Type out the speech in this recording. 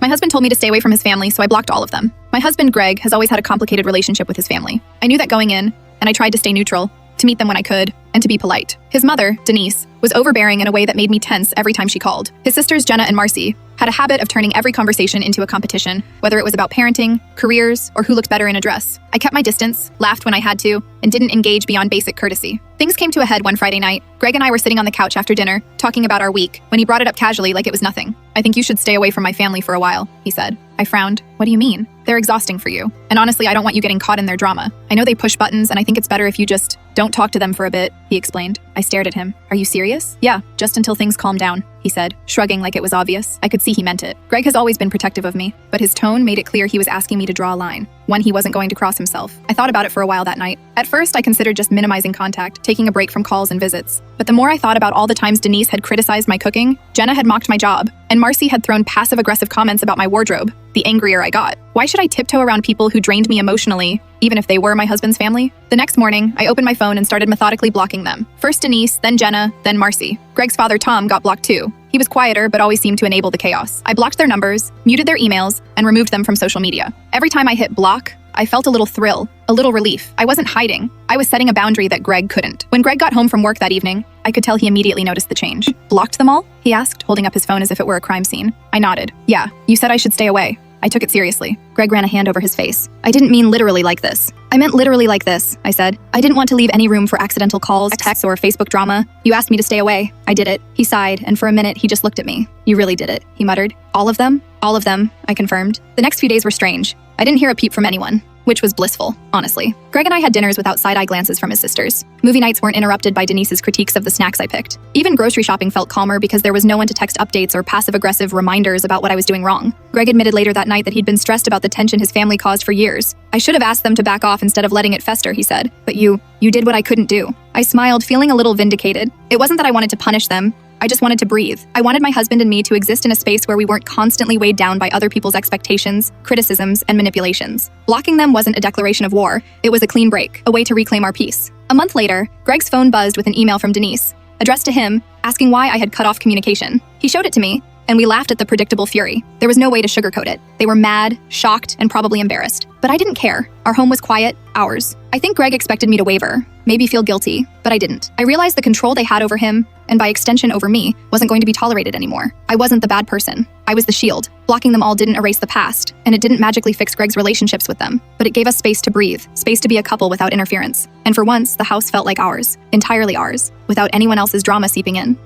My husband told me to stay away from his family, so I blocked all of them. My husband, Greg, has always had a complicated relationship with his family. I knew that going in, and I tried to stay neutral, to meet them when I could, and to be polite. His mother, Denise, was overbearing in a way that made me tense every time she called. His sisters, Jenna and Marcy, had a habit of turning every conversation into a competition, whether it was about parenting, careers, or who looked better in a dress. I kept my distance, laughed when I had to, and didn't engage beyond basic courtesy. Things came to a head one Friday night. Greg and I were sitting on the couch after dinner, talking about our week, when he brought it up casually like it was nothing. "I think you should stay away from my family for a while," he said. I frowned. "What do you mean? They're exhausting for you. And honestly, I don't want you getting caught in their drama. I know they push buttons, and I think it's better if you just don't talk to them for a bit," he explained. I stared at him. "Are you serious?" "Yeah, just until things calm down," he said, shrugging like it was obvious. I could see he meant it. Greg has always been protective of me, but his tone made it clear he was asking me to draw a line, one he wasn't going to cross himself. I thought about it for a while that night. At first, I considered just minimizing contact, taking a break from calls and visits. But the more I thought about all the times Denise had criticized my cooking, Jenna had mocked my job, and Marcy had thrown passive-aggressive comments about my wardrobe, the angrier I got. Why should I tiptoe around people who drained me emotionally, even if they were my husband's family? The next morning, I opened my phone and started methodically blocking them. First Denise, then Jenna, then Marcy. Greg's father, Tom, got blocked too. He was quieter, but always seemed to enable the chaos. I blocked their numbers, muted their emails, and removed them from social media. Every time I hit block, I felt a little thrill, a little relief. I wasn't hiding. I was setting a boundary that Greg couldn't. When Greg got home from work that evening, I could tell he immediately noticed the change. "Blocked them all?" he asked, holding up his phone as if it were a crime scene. I nodded. "Yeah, you said I should stay away." I took it seriously. Greg ran a hand over his face. "I didn't mean literally like this." "I meant literally like this," I said. "I didn't want to leave any room for accidental calls, texts, or Facebook drama. You asked me to stay away. I did it." He sighed, and for a minute, he just looked at me. "You really did it," he muttered. "All of them?" "All of them," I confirmed. The next few days were strange. I didn't hear a peep from anyone, which was blissful, honestly. Greg and I had dinners without side-eye glances from his sisters. Movie nights weren't interrupted by Denise's critiques of the snacks I picked. Even grocery shopping felt calmer because there was no one to text updates or passive-aggressive reminders about what I was doing wrong. Greg admitted later that night that he'd been stressed about the tension his family caused for years. "I should have asked them to back off instead of letting it fester," he said. "But you did what I couldn't do." I smiled, feeling a little vindicated. It wasn't that I wanted to punish them. I just wanted to breathe. I wanted my husband and me to exist in a space where we weren't constantly weighed down by other people's expectations, criticisms, and manipulations. Blocking them wasn't a declaration of war. It was a clean break, a way to reclaim our peace. A month later, Greg's phone buzzed with an email from Denise, addressed to him, asking why I had cut off communication. He showed it to me, and we laughed at the predictable fury. There was no way to sugarcoat it. They were mad, shocked, and probably embarrassed. But I didn't care. Our home was quiet, ours. I think Greg expected me to waver, maybe feel guilty, but I didn't. I realized the control they had over him, and by extension over me, wasn't going to be tolerated anymore. I wasn't the bad person. I was the shield. Blocking them all didn't erase the past, and it didn't magically fix Greg's relationships with them, but it gave us space to breathe, space to be a couple without interference. And for once, the house felt like ours, entirely ours, without anyone else's drama seeping in.